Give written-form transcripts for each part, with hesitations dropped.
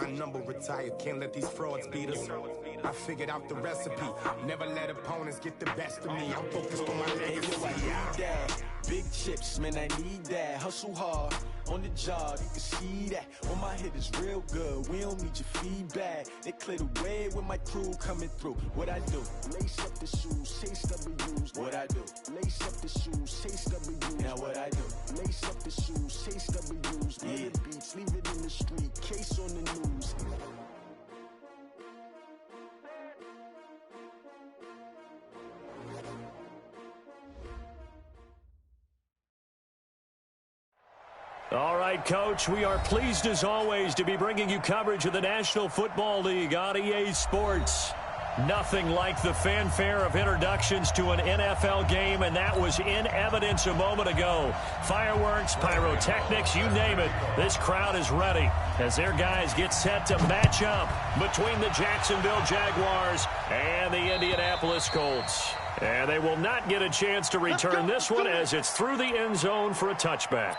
my number retired. Can't let these frauds beat us. I figured out the recipe. Never let opponents get the best of me. I'm focused on my legacy. Big chips, man, I need that. Hustle hard on the job, you can see that. On my hit is real good. We don't need your feedback. They clear the way with my crew coming through. What I do? Lace up the shoes, chase W's. What I do? Lace up the shoes, chase W's. Now what I do? Lace up the shoes, chase W's. Yeah. Beats, leave it in the street. Case on the news. All right, Coach, we are pleased as always to be bringing you coverage of the National Football League on EA Sports. Nothing like the fanfare of introductions to an NFL game, and that was in evidence a moment ago. Fireworks, pyrotechnics, you name it. This crowd is ready as their guys get set to match up between the Jacksonville Jaguars and the Indianapolis Colts. And they will not get a chance to return this one as it's through the end zone for a touchback.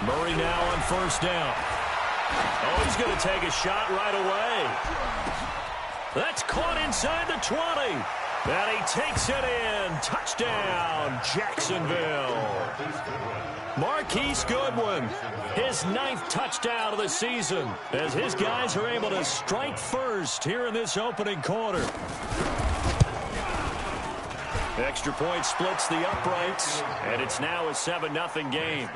Murray now on first down. Oh, he's going to take a shot right away. That's caught inside the 20. And he takes it in. Touchdown, Jacksonville. Marquise Goodwin, his 9th touchdown of the season, as his guys are able to strike first here in this opening quarter. Extra point splits the uprights, and it's now a 7-0 game.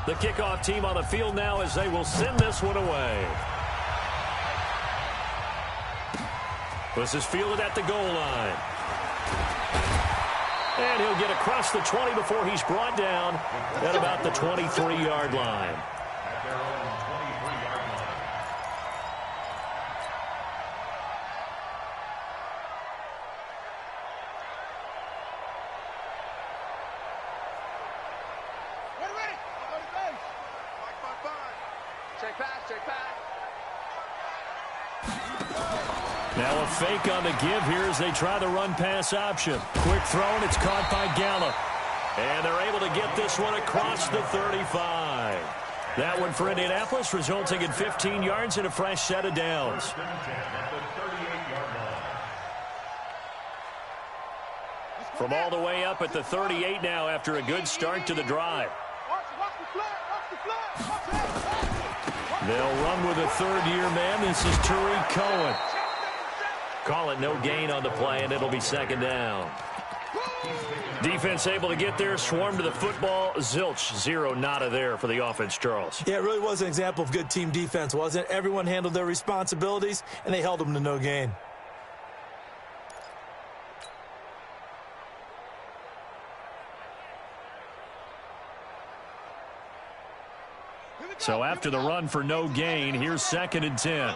The kickoff team on the field now as they will send this one away. This is fielded at the goal line. And he'll get across the 20 before he's brought down at about the 23-yard line. Now a fake on the give here as they try the run-pass option. Quick throw, and it's caught by Gallup. And they're able to get this one across the 35. That one for Indianapolis, resulting in 15 yards and a fresh set of downs. From all the way up at the 38 now after a good start to the drive. They'll run with a third-year man. This is Tariq Cohen. Call it no gain on the play, and it'll be second down. Defense able to get there, swarm to the football. Zilch, 0 nada there for the offense, Charles. Yeah, it really was an example of good team defense, wasn't it? Everyone handled their responsibilities, and they held them to no gain. So after the run for no gain, here's 2nd and 10.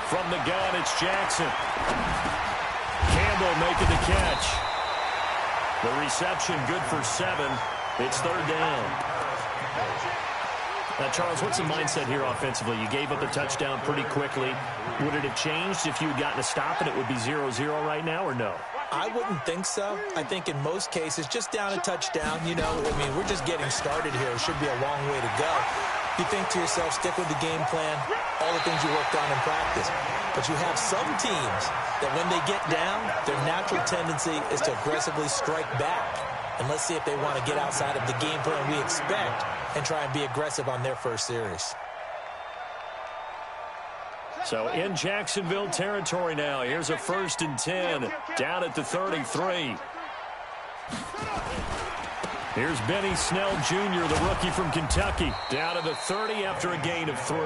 From the gun, it's Jackson. Campbell making the catch. The reception good for 7. It's 3rd down. Now, Charles, what's the mindset here offensively? You gave up a touchdown pretty quickly. Would it have changed if you had gotten a stop and it would be 0-0 right now, or no? I wouldn't think so. I think in most cases, just down a touchdown, you know, I mean, we're just getting started here. It should be a long way to go. You think to yourself, stick with the game plan, all the things you worked on in practice. But you have some teams that when they get down, their natural tendency is to aggressively strike back. And let's see if they want to get outside of the game plan we expect and try and be aggressive on their first series. So in Jacksonville territory now. Here's a 1st and 10 down at the 33. Here's Benny Snell Jr., the rookie from Kentucky, down to the 30 after a gain of 3.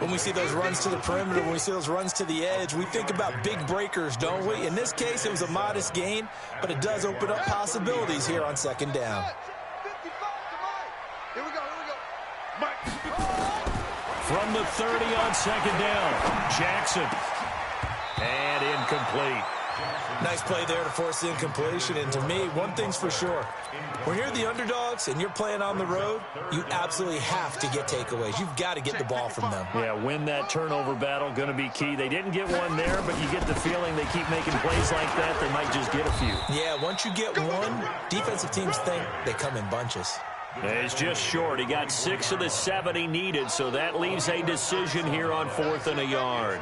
When we see those runs to the perimeter, when we see those runs to the edge, we think about big breakers, don't we? In this case, it was a modest gain, but it does open up possibilities here on second down. From the 30 on second down, Jackson. And incomplete. Nice play there to force the incompletion. And to me, one thing's for sure. When you're the underdogs and you're playing on the road, you absolutely have to get takeaways. You've got to get the ball from them. Yeah, win that turnover battle, going to be key. They didn't get one there, but you get the feeling they keep making plays like that, they might just get a few. Yeah, once you get one, defensive teams think they come in bunches. He's just short. He got 6 of the 7 he needed, so that leaves a decision here on 4th and a yard.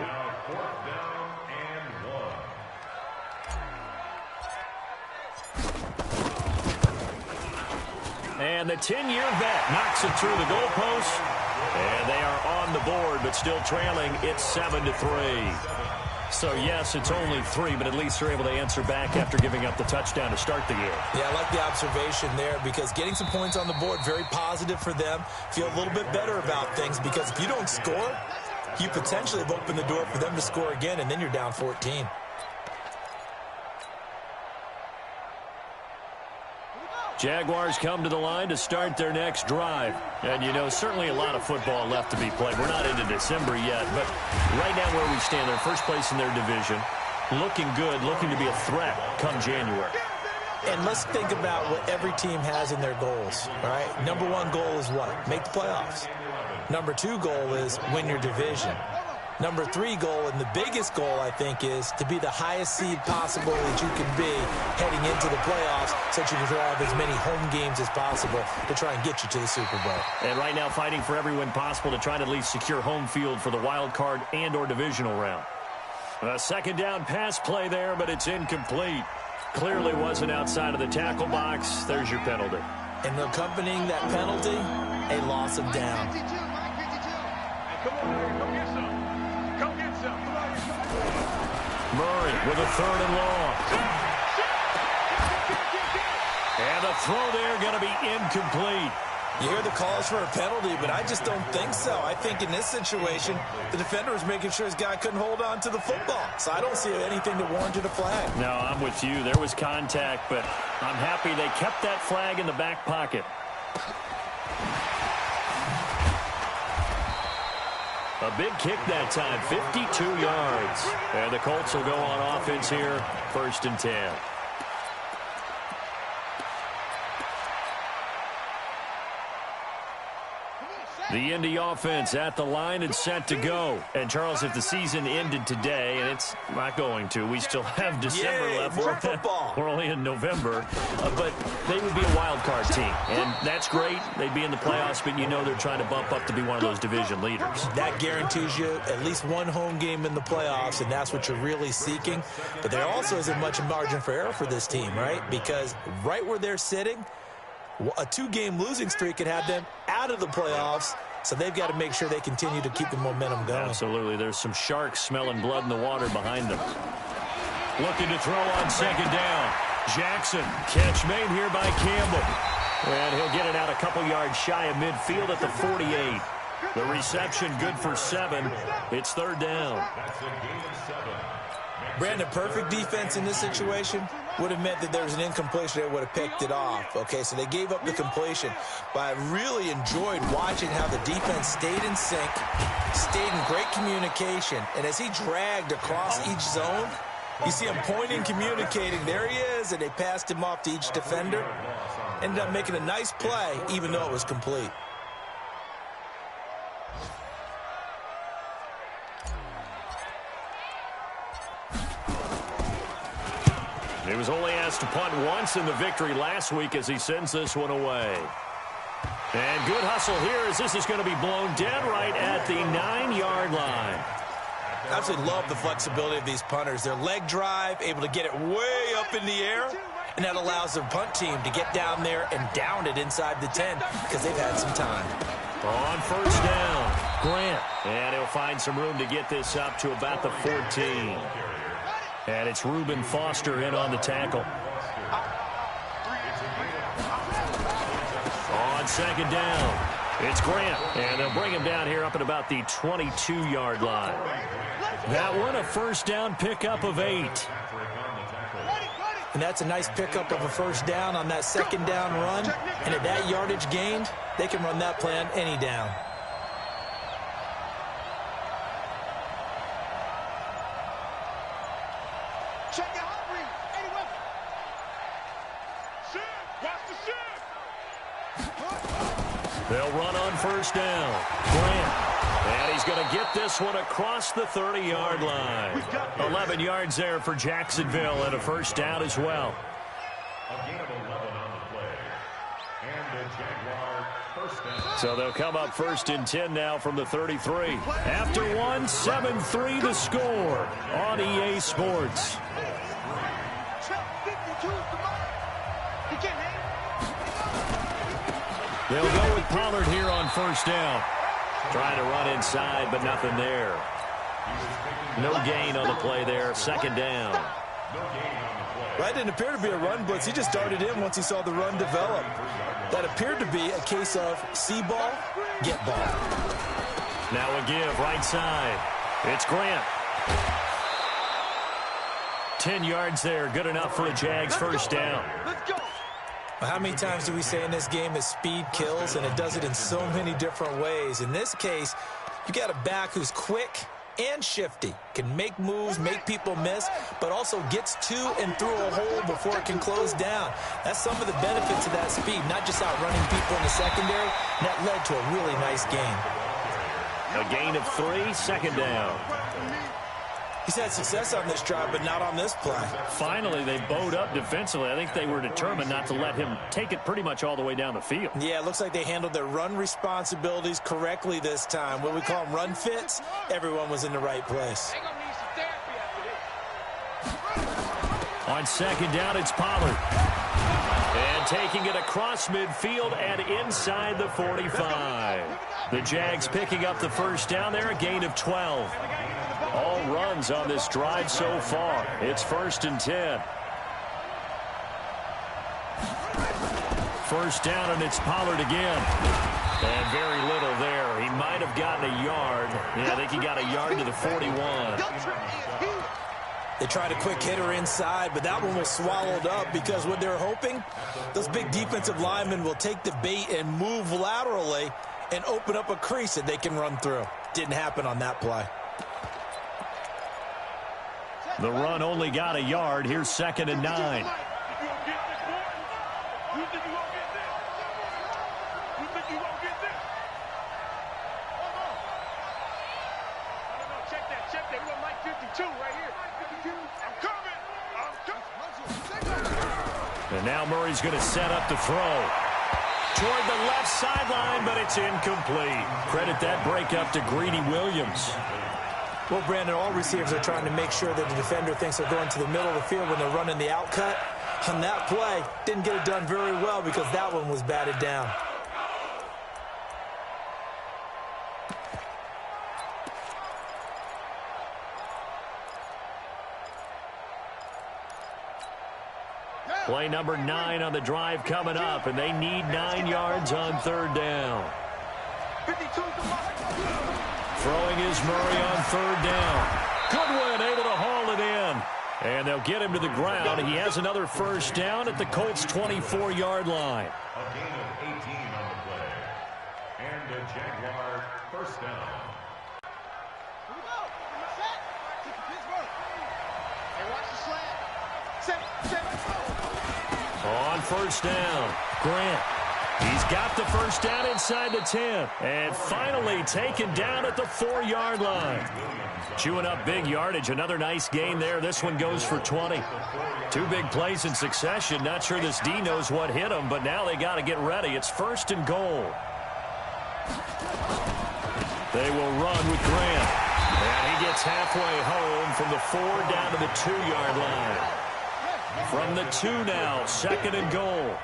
And the 10-year vet knocks it through the goalpost. And they are on the board, but still trailing. It's 7-3. So, yes, it's only 3, but at least they're able to answer back after giving up the touchdown to start the game. Yeah, I like the observation there because getting some points on the board, very positive for them. Feel a little bit better about things because if you don't score, you potentially have opened the door for them to score again, and then you're down 14. Jaguars come to the line to start their next drive. And, you know, certainly a lot of football left to be played. We're not into December yet, but right now where we stand, they're first place in their division. Looking good, looking to be a threat come January. And let's think about what every team has in their goals, right? Number 1 goal is what? Make the playoffs. Number 2 goal is win your division. Number 3 goal, and the biggest goal, I think, is to be the highest seed possible that you can be heading into the playoffs so that you can have as many home games as possible to try and get you to the Super Bowl. And right now fighting for every win possible to try to at least secure home field for the wild card and or divisional round. A second down pass play there, but it's incomplete. Clearly wasn't outside of the tackle box. There's your penalty. And accompanying that penalty, a loss of down. Murray with a 3rd and long. And the throw there going to be incomplete. You hear the calls for a penalty, but I just don't think so. I think in this situation, the defender was making sure his guy couldn't hold on to the football. So I don't see anything that warranted a flag. No, I'm with you. There was contact, but I'm happy they kept that flag in the back pocket. A big kick that time, 52 yards. And the Colts will go on offense here, 1st and 10. The Indy offense at the line and set to go. And, Charles, if the season ended today, and it's not going to, we still have December left. More football. We're only in November. But they would be a wild card team. And that's great. They'd be in the playoffs, but you know they're trying to bump up to be one of those division leaders. That guarantees you at least 1 home game in the playoffs, and that's what you're really seeking. But there also isn't much margin for error for this team, right? Because right where they're sitting, a 2-game losing streak could have them out of the playoffs, so they've got to make sure they continue to keep the momentum going. Absolutely. There's some sharks smelling blood in the water behind them. Looking to throw on second down. Jackson, catch made here by Campbell. And he'll get it out a couple yards shy of midfield at the 48. The reception good for 7. It's 3rd down. Brandon, perfect defense in this situation would have meant that there was an incompletion. They would have picked it off. Okay, so they gave up the completion. But I really enjoyed watching how the defense stayed in sync, stayed in great communication. And as he dragged across each zone, you see him pointing, communicating. There he is, and they passed him off to each defender. Ended up making a nice play, even though it was complete. He was only asked to punt once in the victory last week as he sends this one away. And good hustle here as this is going to be blown dead right at the 9-yard line. I absolutely love the flexibility of these punters. Their leg drive, able to get it way up in the air, and that allows the punt team to get down there and down it inside the 10 because they've had some time. On 1st down, Grant. And he'll find some room to get this up to about the 14. And it's Reuben Foster in on the tackle. second down. It's Grant, and they'll bring him down here up at about the 22-yard line. That one, a first down pickup of 8. And that's a nice pickup of a first down on that second down run. And at that yardage gained, they can run that play on any down. Check it out, read. Anyway. They'll run on first down. Grant. And he's going to get this one across the 30-yard line. 11 yards there for Jacksonville and a first down as well. A gain of 11 on the play. And the Jaguar first down. So they'll come up first and 10 now from the 33. After one, 7-3 the score on EA Sports. They'll go with Pollard here on first down. Trying to run inside, but nothing there. No gain on the play there. Second down. That didn't appear to be a run blitz. He just darted in once he saw the run develop. That appeared to be a case of see ball, get ball. Now a give right side. It's Grant. 10 yards there. Good enough for a Jags first down. How many times do we say in this game that speed kills, and it does it in so many different ways? In this case, you got a back who's quick and shifty, can make moves, make people miss, but also gets to and through a hole before it can close down. That's some of the benefits of that speed, not just outrunning people in the secondary. And that led to a really nice game. A gain of 3, second down. He's had success on this drive, but not on this play. Finally, they bowed up defensively. I think they were determined not to let him take it pretty much all the way down the field. Yeah, it looks like they handled their run responsibilities correctly this time. What we call them run fits, everyone was in the right place. On second down, it's Pollard. And taking it across midfield and inside the 45. The Jags picking up the first down there, a gain of 12. All runs on this drive so far. It's first and 10. First down, and it's Pollard again. And very little there. He might have gotten a yard. Yeah, I think he got a yard to the 41. They tried a quick hitter inside, but that one was swallowed up because what they're hoping, those big defensive linemen will take the bait and move laterally and open up a crease that they can run through. Didn't happen on that play. The run only got a yard. Here's second and 9. And now Murray's going to set up to throw. Toward the left sideline, but it's incomplete. Credit that breakup to Greedy Williams. Well, Brandon, all receivers are trying to make sure that the defender thinks they're going to the middle of the field when they're running the out cut. On that play, didn't get it done very well because that one was batted down. Play number 9 on the drive coming up, and they need 9 yards on third down. Throwing is Murray on third down. Goodwin able to haul it in. And they'll get him to the ground. He has another first down at the Colts' 24-yard line. A gain of 18 on the play. And the Jaguar first down. Here we go. Set. Kick to Pittsburgh. Hey, watch the slant. Set. On first down, Grant. He's got the first down inside the 10. And finally taken down at the 4-yard line. Chewing up big yardage. Another nice gain there. This one goes for 20. 2 big plays in succession. Not sure this D knows what hit him, but now they got to get ready. It's first and goal. They will run with Grant. And he gets halfway home from the 4 down to the 2-yard line. From the 2 now, second and goal.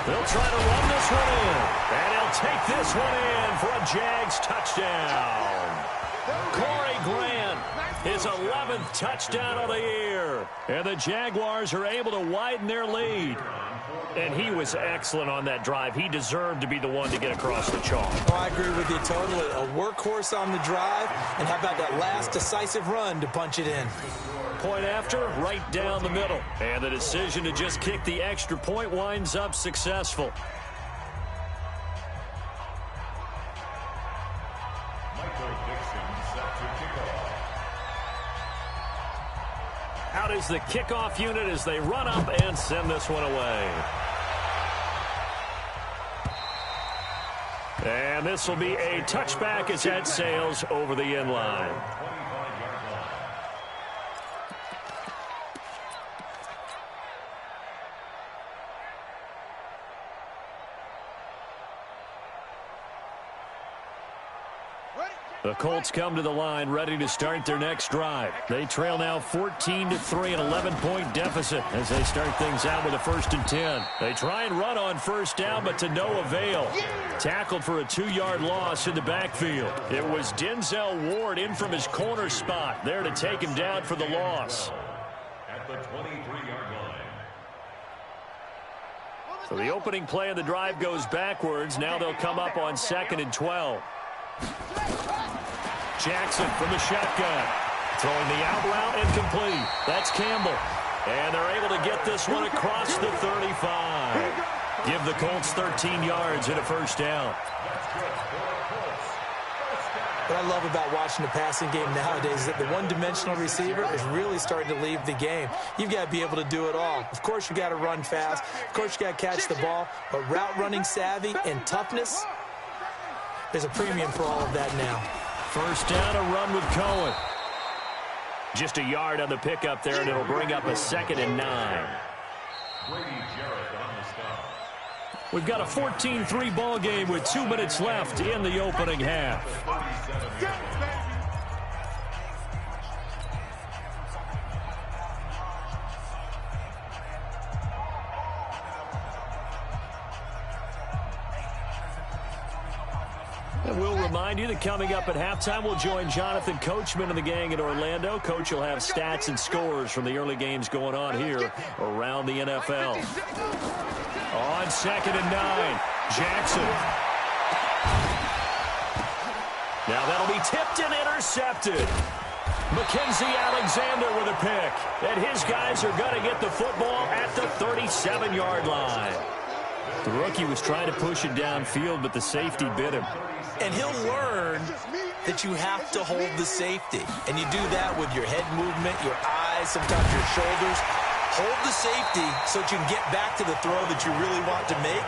They'll try to run this one in. And he'll take this one in for a Jags touchdown. Corey Grant, his 11th touchdown of the year. And the Jaguars are able to widen their lead. And he was excellent on that drive. He deserved to be the one to get across the chalk. Oh, I agree with you totally. A workhorse on the drive, and how about that last decisive run to punch it in? Point after, right down the middle. And the decision to just kick the extra point winds up successful. Out is the kickoff unit as they run up and send this one away. And this will be a touchback as that sails over the end line. The Colts come to the line ready to start their next drive. They trail now 14-3, an 11-point deficit as they start things out with a 1st and 10. They try and run on first down, but to no avail. Tackled for a 2-yard loss in the backfield. It was Denzel Ward in from his corner spot there to take him down for the loss. At the 23-yard line. So the opening play of the drive goes backwards. Now they'll come up on 2nd and 12. Jackson from the shotgun. Throwing the out route incomplete. That's Campbell. And they're able to get this one across the 35. Give the Colts 13 yards and a 1st down. What I love about watching the passing game nowadays is that the one-dimensional receiver is really starting to leave the game. You've got to be able to do it all. Of course, you've got to run fast. Of course, you've got to catch the ball. But route running savvy and toughness, there's a premium for all of that now. 1st down, a run with Cohen. Just a yard on the pickup there, and it'll bring up a 2nd and 9. We've got a 14-3 ball game with 2 minutes left in the opening half. And we'll remind you that coming up at halftime, we'll join Jonathan Coachman and the gang in Orlando. Coach will have stats and scores from the early games going on here around the NFL. On 2nd and 9, Jackson. Now that'll be tipped and intercepted. Mackenzie Alexander with a pick. And his guys are going to get the football at the 37-yard line. The rookie was trying to push it downfield, but the safety bit him. And he'll learn that you have to hold the safety. And you do that with your head movement, your eyes, sometimes your shoulders. Hold the safety so that you can get back to the throw that you really want to make.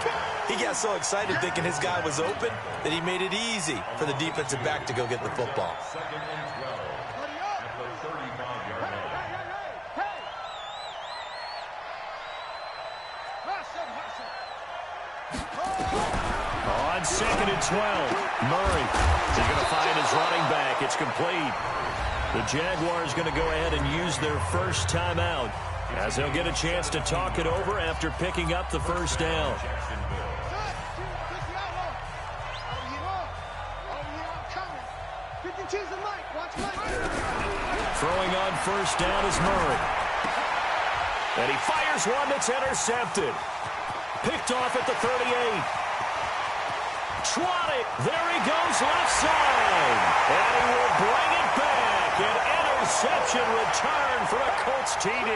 He got so excited thinking his guy was open that he made it easy for the defensive back to go get the football. 2nd and 12 at the 35-yard line. On 2nd and 12, Murray is going to find his running back. It's complete. The Jaguars going to go ahead and use their first timeout as they'll get a chance to talk it over after picking up the 1st down. Throwing on 1st down is Murray. And he fires one that's intercepted. Picked off at the 38. Trotted. There he goes left side. And he will bring it back. An interception return for a Colts TD.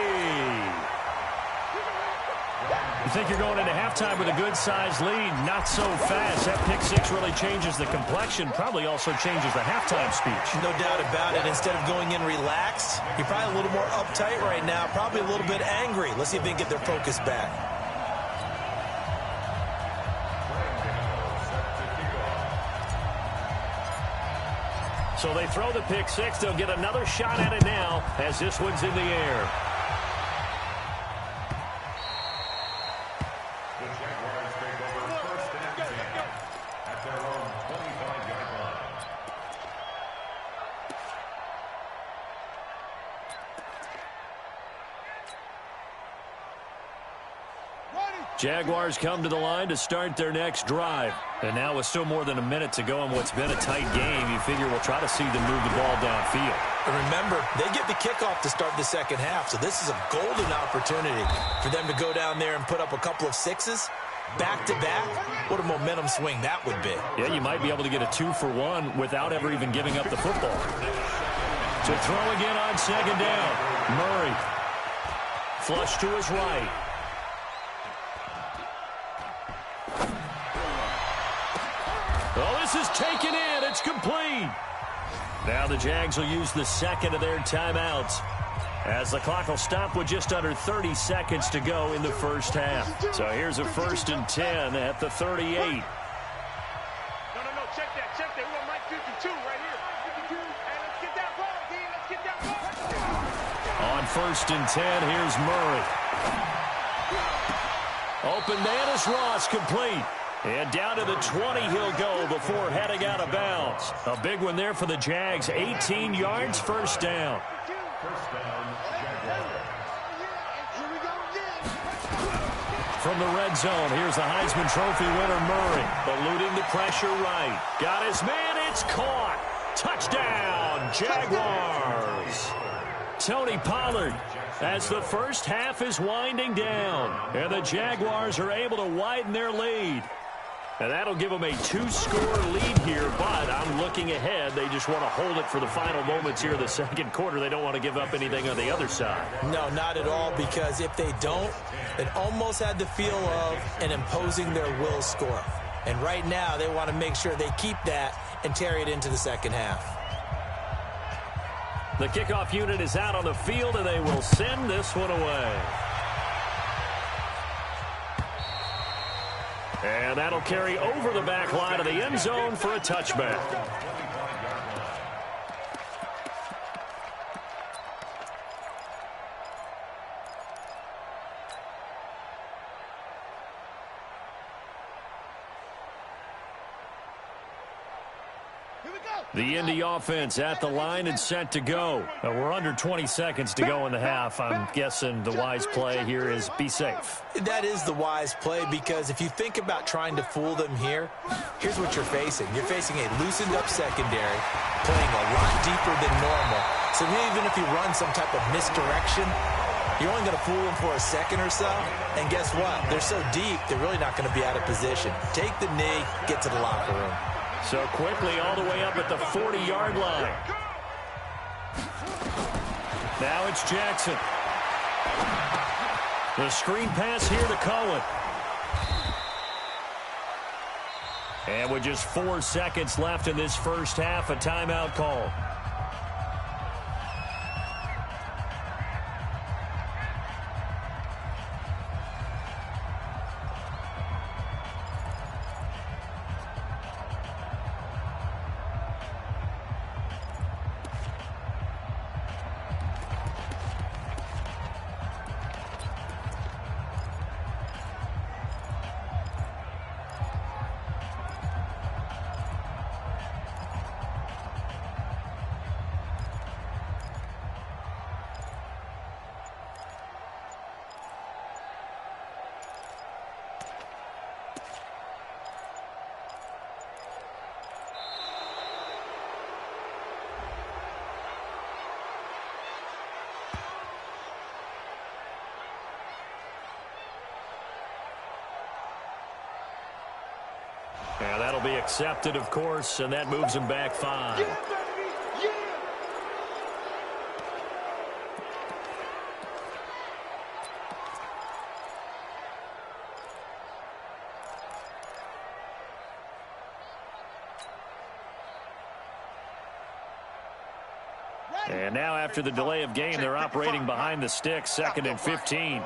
You think you're going into halftime with a good-sized lead. Not so fast. That pick six really changes the complexion. Probably also changes the halftime speech. No doubt about it. Instead of going in relaxed, you're probably a little more uptight right now. Probably a little bit angry. Let's see if they can get their focus back. So they throw the pick six. They'll get another shot at it now as this one's in the air. The Jaguars take over 1st and 10 at their own 25-yard line. Jaguars come to the line to start their next drive. And now with still more than a minute to go in what's been a tight game, you figure we'll try to see them move the ball downfield. And remember, they get the kickoff to start the second half, so this is a golden opportunity for them to go down there and put up a couple of sixes back-to-back. What a momentum swing that would be. Yeah, you might be able to get a 2-for-1 without ever even giving up the football. To throw again on second down. Murray. Flush to his right. Oh, this is taken in. It's complete. Now the Jags will use the second of their timeouts, as the clock will stop with just under 30 seconds to go in the first half. So here's a 1st and 10 at the 38. No, check that. We want Mike 52 right here. And let's get that ball, D. Let's get that ball. On 1st and 10, here's Murray. Open man is Ross, complete. And down to the 20 he'll go before heading out of bounds. A big one there for the Jags. 18 yards, first down. First down, Jaguars. From the red zone, here's the Heisman Trophy winner, Murray. Eluding the pressure right. Got his man, it's caught. Touchdown, Jaguars. Tony Pollard, as the first half is winding down. And the Jaguars are able to widen their lead. And that'll give them a 2-score lead here, but I'm looking ahead. They just want to hold it for the final moments here of the second quarter. They don't want to give up anything on the other side. No, not at all, because if they don't, it almost had the feel of an imposing their will score. And right now, they want to make sure they keep that and carry it into the second half. The kickoff unit is out on the field, and they will send this one away. And that'll carry over the back line of the end zone for a touchback. The Indy offense at the line and set to go. We're under 20 seconds to go in the half. I'm guessing the wise play here is be safe. That is the wise play, because if you think about trying to fool them here, here's what you're facing. You're facing a loosened up secondary, playing a lot deeper than normal. So even if you run some type of misdirection, you're only going to fool them for a second or so. And guess what? They're so deep, they're really not going to be out of position. Take the knee, get to the locker room. So quickly all the way up at the 40-yard line. Now it's Jackson. The screen pass here to Cohen. And with just 4 seconds left in this first half, a timeout call. Yeah, that'll be accepted, of course, and that moves him back 5. Yeah, baby. Yeah. And now after the delay of game, they're operating behind the sticks, 2nd and 15.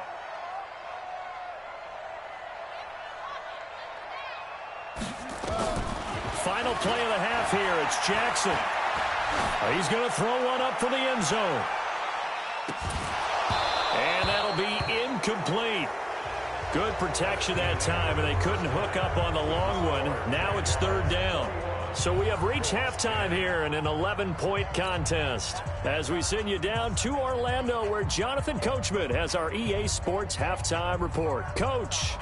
Final play of the half here. It's Jackson. He's going to throw one up for the end zone. And that'll be incomplete. Good protection that time, and they couldn't hook up on the long one. Now it's 3rd down. So we have reached halftime here in an 11-point contest as we send you down to Orlando, where Jonathan Coachman has our EA Sports halftime report. Coach.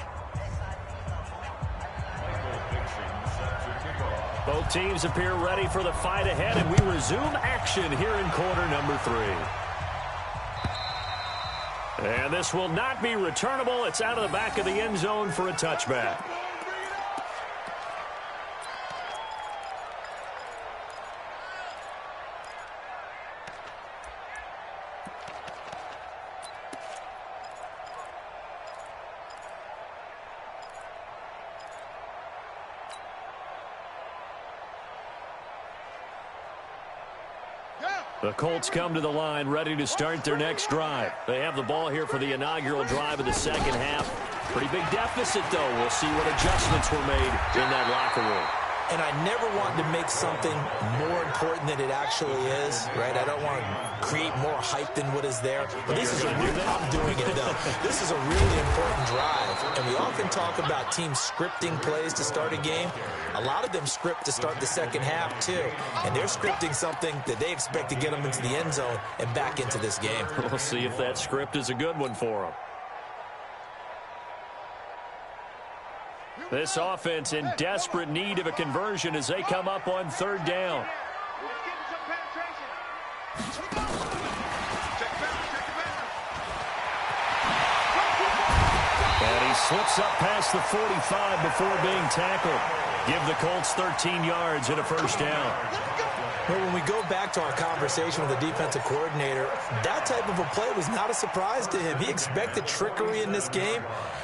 Michael Dixon set to kick off. Both teams appear ready for the fight ahead, and we resume action here in quarter number 3. And this will not be returnable. It's out of the back of the end zone for a touchback. The Colts come to the line ready to start their next drive. They have the ball here for the inaugural drive of the second half. Pretty big deficit, though. We'll see what adjustments were made in that locker room. And I never want to make something more important than it actually is, right? I don't want to create more hype than what is there. But this is I'm doing it, though. This is a really important drive. And we often talk about teams scripting plays to start a game. A lot of them script to start the second half, too. And they're scripting something that they expect to get them into the end zone and back into this game. We'll see if that script is a good one for them. This offense in desperate need of a conversion as they come up on third down. And he slips up past the 45 before being tackled. Give the Colts 13 yards and a first down. Well, when we go back to our conversation with the defensive coordinator, that type of a play was not a surprise to him. He expected trickery in this game,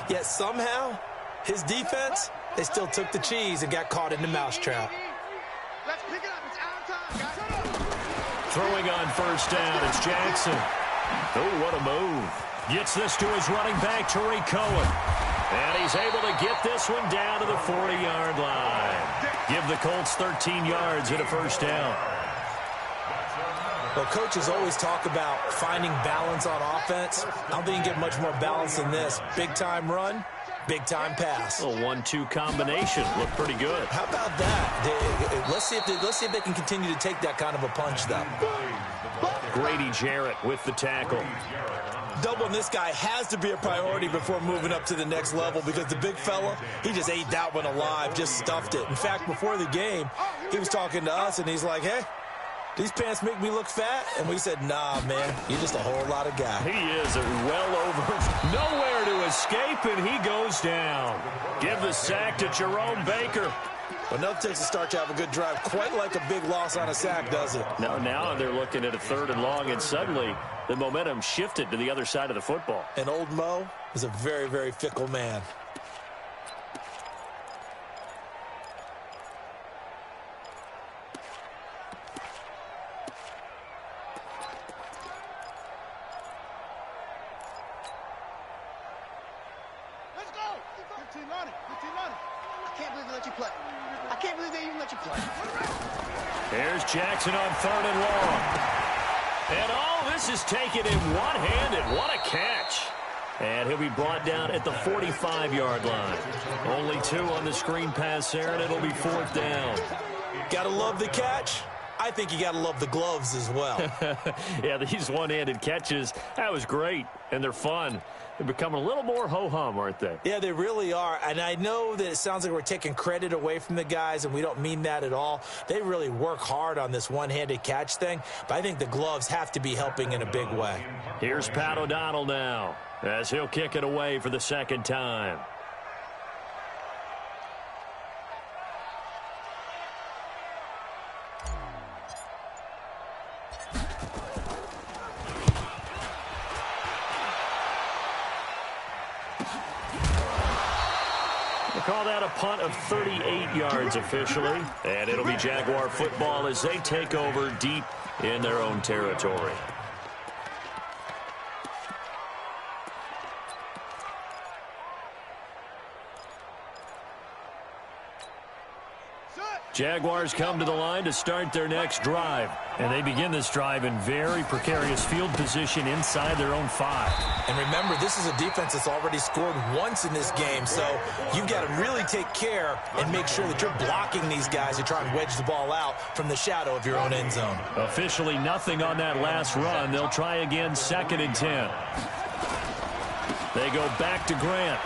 yet somehow his defense, they still took the cheese and got caught in the mousetrap. Let's pick it up. It's out of time, guys. Throwing on first down, it's Jackson. Oh, what a move. Gets this to his running back, Tariq Cohen. And he's able to get this one down to the 40-yard line. Give the Colts 13 yards and a first down. Well, coaches always talk about finding balance on offense. I don't think you can get much more balance than this. Big-time run. Big-time pass. A 1-2 combination. Looked pretty good. How about that? Let's see if they can continue to take that kind of a punch, though. Grady Jarrett with the tackle. Doubling this guy has to be a priority before moving up to the next level because the big fella, he just ate that one alive, just stuffed it. In fact, before the game, he was talking to us, and he's like, hey, these pants make me look fat? And we said, nah, man, you're just a whole lot of guy. He is well over, nowhere to escape, and he goes down. Give the sack to Jerome Baker. But nothing takes a start to have a good drive, quite like a big loss on a sack, does it? Now they're looking at a 3rd and long, and suddenly the momentum shifted to the other side of the football. And old Mo is a very, very fickle man. Here's Jackson on 3rd and long. And this is taken in one-handed. What a catch. And he'll be brought down at the 45-yard line. Only 2 on the screen pass there, and it'll be 4th down. Gotta love the catch. I think you gotta love the gloves as well. Yeah, these one-handed catches, that was great, and they're fun. They're becoming a little more ho-hum, aren't they? Yeah, they really are. And I know that it sounds like we're taking credit away from the guys, and we don't mean that at all. They really work hard on this one-handed catch thing, but I think the gloves have to be helping in a big way. Here's Pat O'Donnell now, as he'll kick it away for the 2nd time. Call that a punt of 38 yards officially, and it'll be Jaguar football as they take over deep in their own territory. Jaguars come to the line to start their next drive. And they begin this drive in very precarious field position inside their own 5. And remember, this is a defense that's already scored once in this game, so you've got to really take care and make sure that you're blocking these guys who try and wedge the ball out from the shadow of your own end zone. Officially nothing on that last run. They'll try again 2nd and 10. They go back to Grant.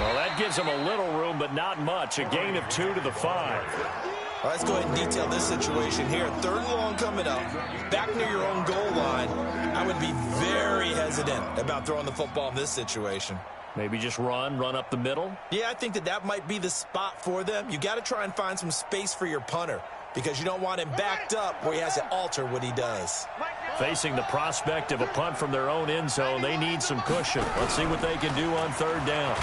Well, that gives them a little room, but not much. A gain of 2 to the 5. Well, let's go ahead and detail this situation here. 3rd and long coming up, back near your own goal line. I would be very hesitant about throwing the football in this situation. Maybe just run up the middle? Yeah, I think that might be the spot for them. You got to try and find some space for your punter because you don't want him backed up where he has to alter what he does. Facing the prospect of a punt from their own end zone, they need some cushion. Let's see what they can do on 3rd down.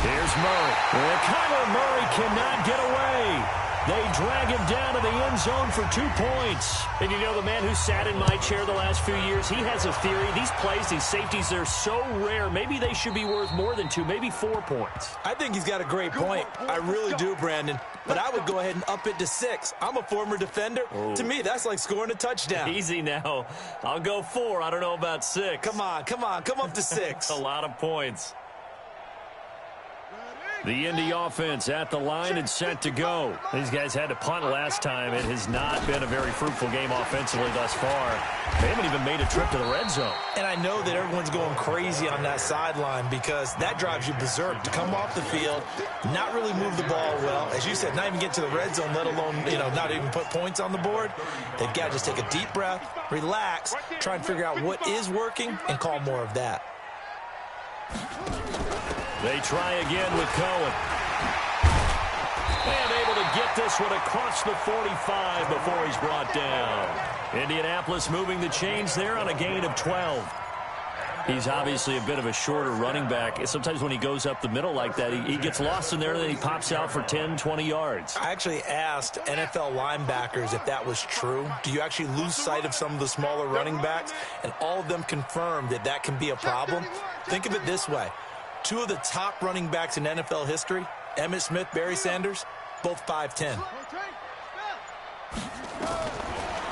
Here's Murray. And Kyler Murray cannot get away. They drag him down to the end zone for 2 points. And you know, the man who sat in my chair the last few years, he has a theory. These plays, these safeties, they're so rare. Maybe they should be worth more than 2, maybe 4 points. I think he's got a great point. I really do, Brandon. But I would go ahead and up it to 6. I'm a former defender. Oh. To me, that's like scoring a touchdown. Easy now. I'll go 4. I don't know about 6. Come on. Come up to 6. A lot of points. The Indy offense at the line and set to go. These guys had to punt last time. It has not been a very fruitful game offensively thus far. They haven't even made a trip to the red zone. And I know that everyone's going crazy on that sideline because that drives you berserk to come off the field, not really move the ball well. As you said, not even get to the red zone, let alone, not even put points on the board. They've got to just take a deep breath, relax, try and figure out what is working, and call more of that. They try again with Cohen. And able to get this one across the 45 before he's brought down. Indianapolis moving the chains there on a gain of 12. He's obviously a bit of a shorter running back. Sometimes when he goes up the middle like that, he gets lost in there, and then he pops out for 10, 20 yards. I actually asked NFL linebackers if that was true. Do you actually lose sight of some of the smaller running backs? And all of them confirmed that can be a problem. Think of it this way. 2 of the top running backs in NFL history, Emmitt Smith, Barry Sanders, both 5'10".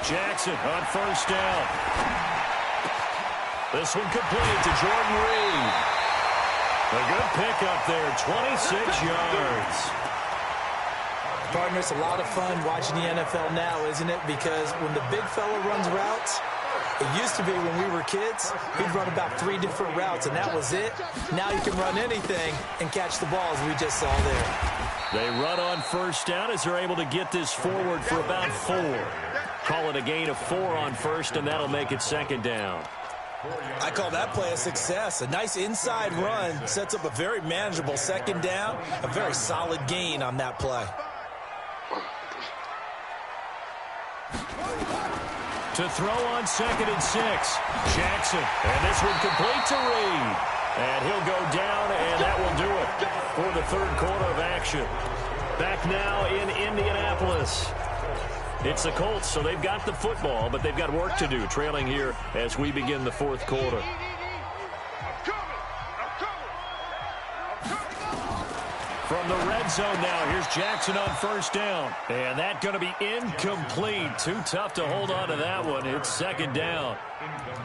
Jackson on 1st down. This one completed to Jordan Reed. A good pickup there, 26 yards. Partner, it's a lot of fun watching the NFL now, isn't it? Because when the big fella runs routes, it used to be when we were kids, he'd run about 3 different routes, and that was it. Now you can run anything and catch the ball, as we just saw there. They run on 1st down as they're able to get this forward for about 4. Call it a gain of 4 on 1st, and that'll make it 2nd down. I call that play a success. A nice inside run sets up a very manageable 2nd down, a very solid gain on that play. To throw on 2nd and 6. Jackson. And this one complete to Reed. And he'll go down, and that will do it for the 3rd quarter of action. Back now in Indianapolis. It's the Colts, so they've got the football, but they've got work to do, trailing here as we begin the 4th quarter. From the red zone now, here's Jackson on 1st down. And that going to be incomplete. Too tough to hold on to that one. It's 2nd down.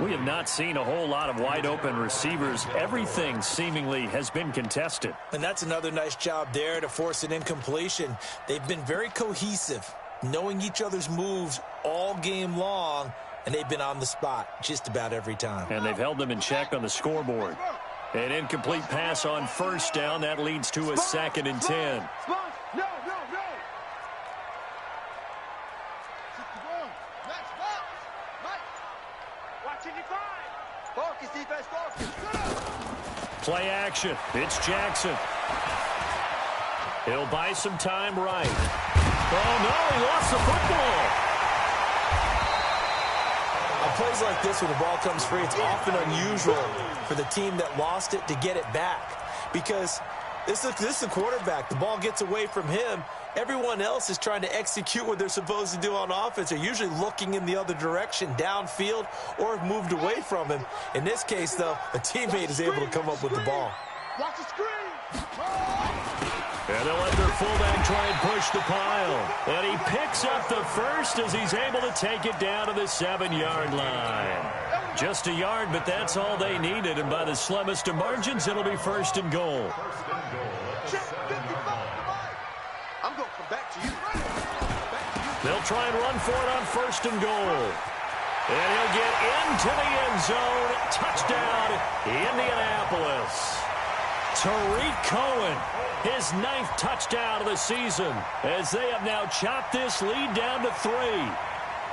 We have not seen a whole lot of wide-open receivers. Everything seemingly has been contested. And that's another nice job there to force an incompletion. They've been very cohesive, knowing each other's moves all game long, and they've been on the spot just about every time. And they've held them in check on the scoreboard. An incomplete pass on 1st down. That leads to a 2nd and 10. No. Focus, defense, focus. Play action. It's Jackson. He'll buy some time right. Oh, no, he lost the football. On plays like this, when the ball comes free, it's often unusual for the team that lost it to get it back. Because this is the quarterback. The ball gets away from him. Everyone else is trying to execute what they're supposed to do on offense. They're usually looking in the other direction, downfield, or have moved away from him. In this case, though, a teammate is able to come up with the ball. Watch the screen. And they'll let their fullback try and push the pile. And he picks up the first as he's able to take it down to the 7-yard line. Just a yard, but that's all they needed. And by the slimmest of margins, it'll be 1st and goal. I'm going to come back to you. They'll try and run for it on 1st and goal. And he'll get into the end zone. Touchdown, Indianapolis. 2 Tariq Cohen, his 9th touchdown of the season, as they have now chopped this lead down to 3.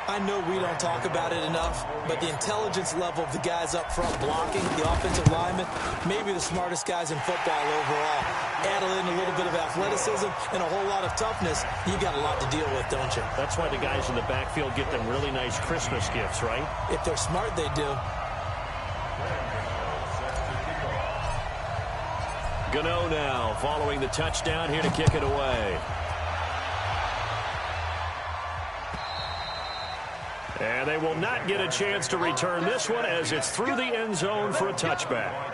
I know we don't talk about it enough, but the intelligence level of the guys up front blocking, the offensive linemen, maybe the smartest guys in football overall. Add in a little bit of athleticism and a whole lot of toughness, you got a lot to deal with, don't you? That's why the guys in the backfield get them really nice Christmas gifts, right? If they're smart, they do. Gano now, following the touchdown, here to kick it away. And they will not get a chance to return this one as it's through the end zone for a touchback.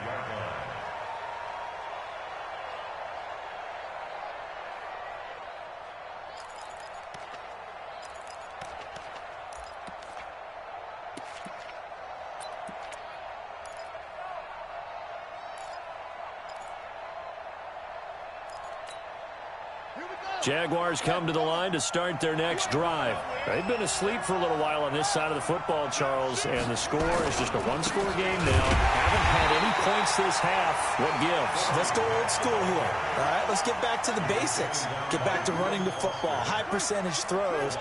Jaguars come to the line to start their next drive. They've been asleep for a little while on this side of the football, Charles, and the score is just a one-score game now. Haven't had any points this half. What gives? Let's go old school here. All right, let's get back to the basics. Get back to running the football, high percentage throws.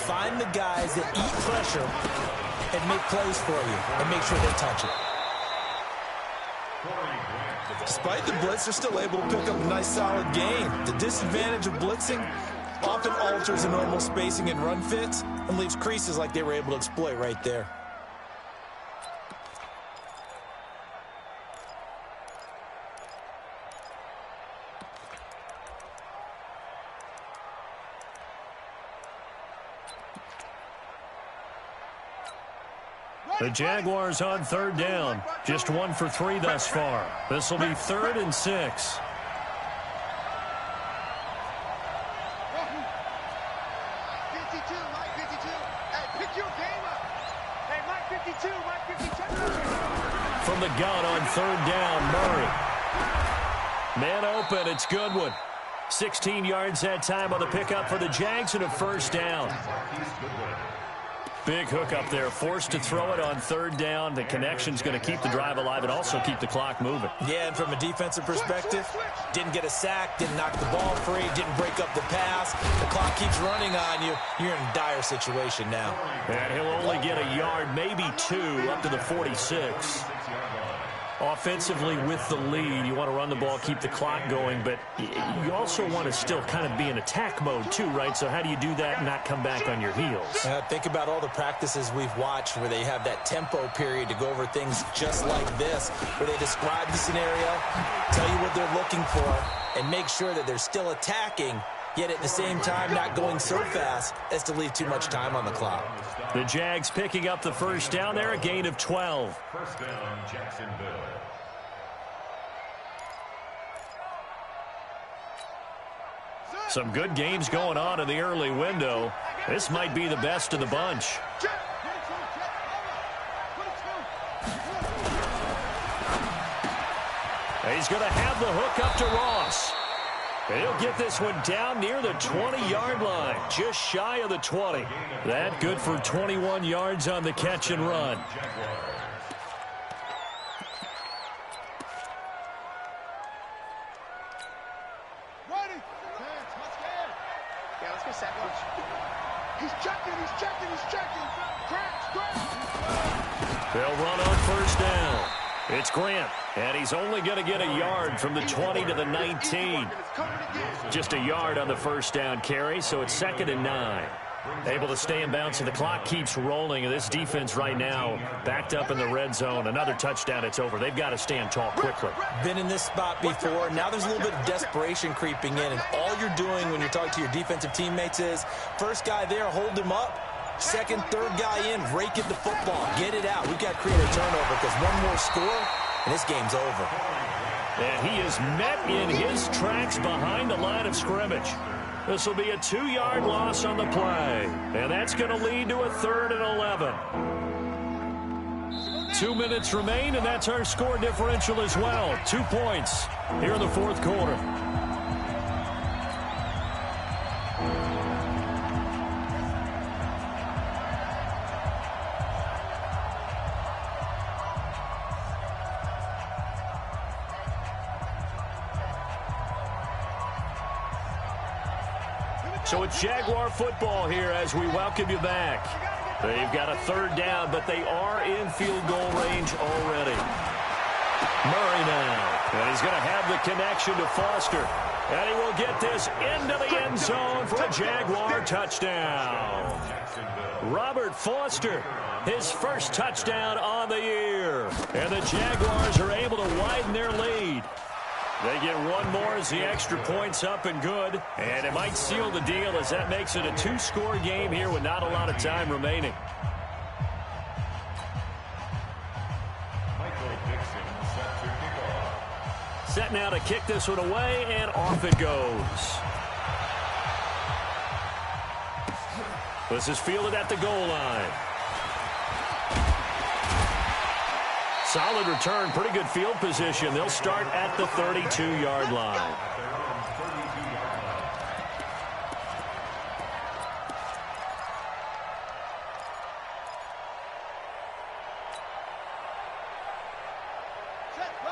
Find the guys that eat pressure and make plays for you and make sure they touch it. Despite the blitz, they're still able to pick up a nice solid gain. The disadvantage of blitzing often alters the normal spacing and run fits and leaves creases like they were able to exploit right there. The Jaguars on third down. Just 1 for 3 thus far. This will be 3rd and 6. 52, Mike 52. Hey, pick your game up. Hey, Mike 52, Mike 52. From the gun on third down, Murray. Man open, it's Goodwin. 16 yards that time on the pickup for the Jags and a first down. Big hook up there, forced to throw it on third down. The connection's going to keep the drive alive and also keep the clock moving. Yeah, and from a defensive perspective, didn't get a sack, didn't knock the ball free, didn't break up the pass. The clock keeps running on you. You're in a dire situation now. And he'll only get a yard, maybe 2, up to the 46. Offensively with the lead, you want to run the ball, keep the clock going, but you also want to still kind of be in attack mode too, right? So how do you do that and not come back on your heels? Think about all the practices we've watched where they have that tempo period to go over things just like this, where they describe the scenario, tell you what they're looking for, and make sure that they're still attacking, yet at the same time not going so fast as to leave too much time on the clock. The Jags picking up the first down there, a gain of 12. First down, Jacksonville. Some good games going on in the early window. This might be the best of the bunch. He's going to have the hook up to Ross. He'll get this one down near the 20-yard line, just shy of the 20. That good for 21 yards on the catch and run. He's checking. They'll run on first down. It's Grant, and he's only going to get a yard from the 20 to the 19. Just a yard on the first down carry, so it's 2nd and 9. Able to stay in bounds, and the clock keeps rolling. And this defense right now backed up in the red zone. Another touchdown, it's over. They've got to stand tall quickly. Been in this spot before. Now there's a little bit of desperation creeping in, and all you're doing when you're talking to your defensive teammates is first guy there, hold him up. Second, third guy in, rake at the football. Get it out. We've got to create a turnover because one more score, and this game's over. And he is met in his tracks behind the line of scrimmage. This will be a 2-yard loss on the play. And that's going to lead to a 3rd and 11. 2 minutes remain, and that's our score differential as well. 2 points here in the 4th quarter. So it's Jaguar football here as we welcome you back. They've got a third down, but they are in field goal range already. Murray now. And he's going to have the connection to Foster. And he will get this into the end zone for a Jaguar touchdown. Robert Foster, his first touchdown on the year. And the Jaguars are able to widen their lead. They get one more as the extra point's up and good. And it might seal the deal as that makes it a two-score game here with not a lot of time remaining. Set now to kick this one away, and off it goes. This is fielded at the goal line. Solid return, pretty good field position. They'll start at the 32-yard line.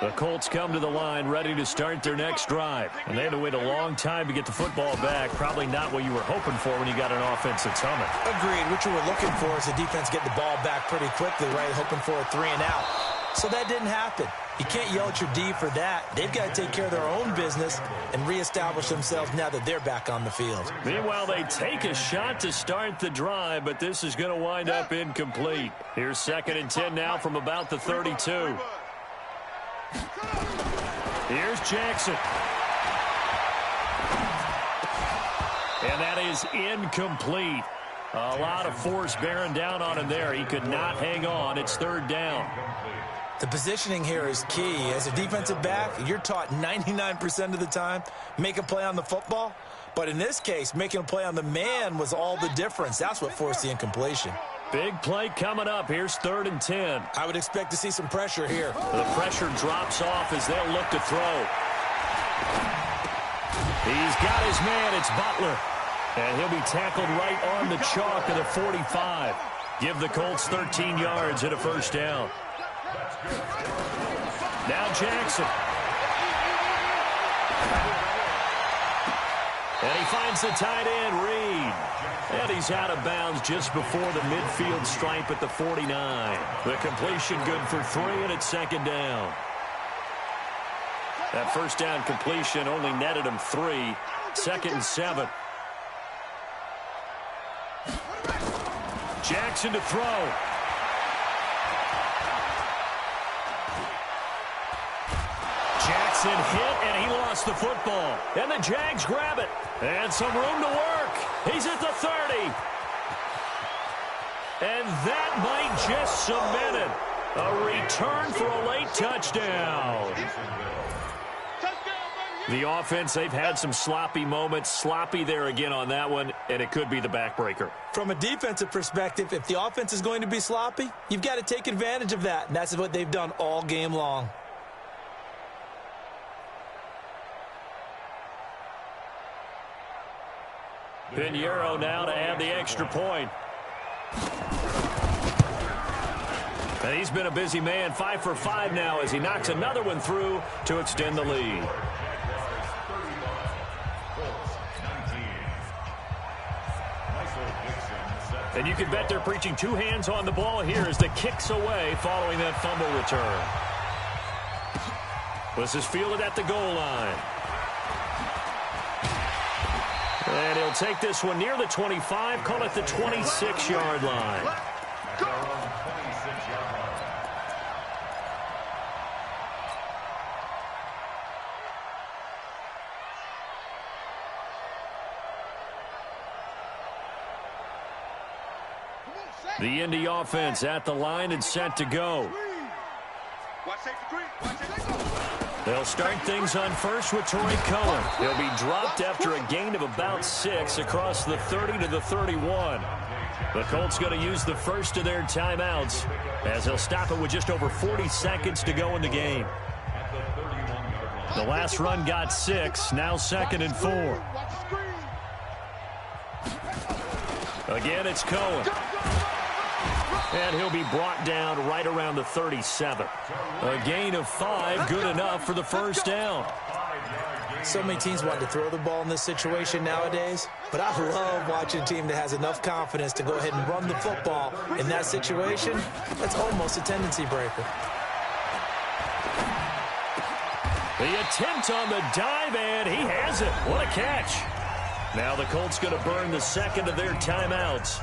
The Colts come to the line ready to start their next drive. And they had to wait a long time to get the football back. Probably not what you were hoping for when you got an offense that's humming. Agreed. What you were looking for is the defense getting the ball back pretty quickly, right? Hoping for a 3 and out. So that didn't happen. You can't yell at your D for that. They've got to take care of their own business and reestablish themselves now that they're back on the field. Meanwhile, they take a shot to start the drive, but this is going to wind up incomplete. Here's 2nd and 10 now from about the 32. Here's Jackson. And that is incomplete. A lot of force bearing down on him there. He could not hang on. It's 3rd down. The positioning here is key. As a defensive back, you're taught 99% of the time, make a play on the football. But in this case, making a play on the man was all the difference. That's what forced the incompletion. Big play coming up. Here's 3rd and 10. I would expect to see some pressure here. The pressure drops off as they'll look to throw. He's got his man. It's Butler. And he'll be tackled right on the chalk of the 45. Give the Colts 13 yards and a 1st down. Now Jackson. And he finds the tight end, Reed. And he's out of bounds just before the midfield stripe at the 49. The completion good for 3, and it's 2nd down. That 1st down completion only netted him 3. 2nd and 7. Jackson to throw. Jackson hit, and he lost the football. And the Jags grab it. And some room to work. He's at the 30. And that might just cement it. A return for a late touchdown. The offense, they've had some sloppy moments. Sloppy there again on that one, and it could be the backbreaker. From a defensive perspective, if the offense is going to be sloppy, you've got to take advantage of that. And that's what they've done all game long. Pinheiro now to add the extra point. And he's been a busy man, 5 for 5 now as he knocks another one through to extend the lead. And you can bet they're preaching 2 hands on the ball here as the kick's away following that fumble return. This is fielded at the goal line. And he'll take this one near the 25, call it the 26-yard line. The Indy offense at the line and set to go. They'll start things on first with Torrey Cohen. He'll be dropped after a gain of about 6 across the 30 to the 31. The Colts going to use the first of their timeouts as they'll stop it with just over 40 seconds to go in the game. The last run got 6, now 2nd and 4. Again, it's Cohen. And he'll be brought down right around the 37. A gain of 5, good enough for the 1st down. So many teams want to throw the ball in this situation nowadays, but I love watching a team that has enough confidence to go ahead and run the football in that situation. That's almost a tendency breaker. The attempt on the dive, and he has it. What a catch. Now the Colts going to burn the second of their timeouts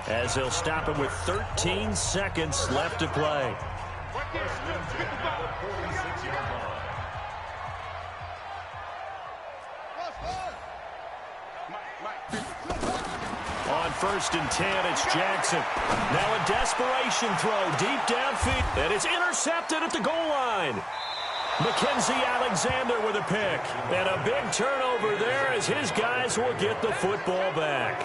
as they'll stop it with 13 seconds left to play. On 1st and 10, it's Jackson. Now a desperation throw deep downfield, and it's intercepted at the goal line. Mackenzie Alexander with a pick. And a big turnover there as his guys will get the football back.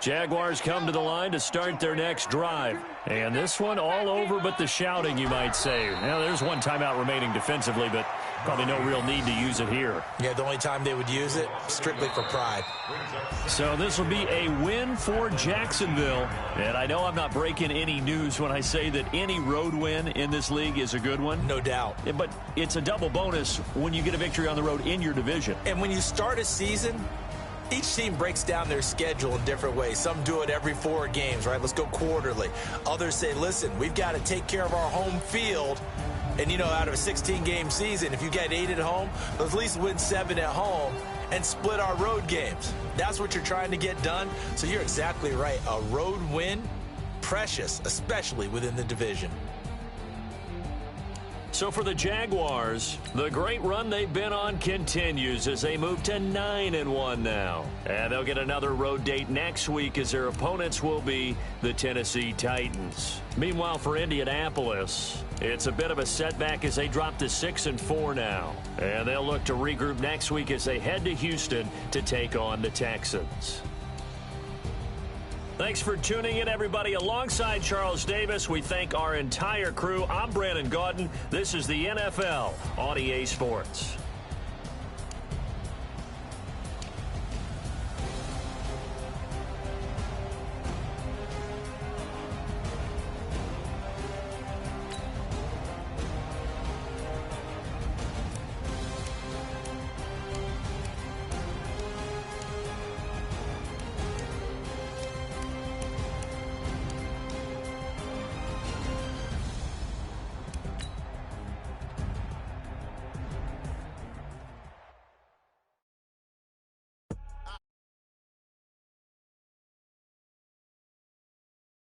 Jaguars come to the line to start their next drive. And this one all over but the shouting, you might say. Now, there's one timeout remaining defensively, but probably no real need to use it here. Yeah, the only time they would use it, strictly for pride. So this will be a win for Jacksonville. And I know I'm not breaking any news when I say that any road win in this league is a good one. No doubt. But it's a double bonus when you get a victory on the road in your division. And when you start a season, each team breaks down their schedule in different ways. Some do it every 4 games, right? Let's go quarterly. Others say, listen, we've got to take care of our home field. And, you know, out of a 16-game season, if you get 8 at home, let's at least win 7 at home and split our road games. That's what you're trying to get done. So you're exactly right. A road win, precious, especially within the division. So for the Jaguars, the great run they've been on continues as they move to 9-1 now. And they'll get another road date next week as their opponents will be the Tennessee Titans. Meanwhile, for Indianapolis, it's a bit of a setback as they drop to 6-4 now. And they'll look to regroup next week as they head to Houston to take on the Texans. Thanks for tuning in, everybody. Alongside Charles Davis, we thank our entire crew. I'm Brandon Gaudin. This is the NFL on EA Sports.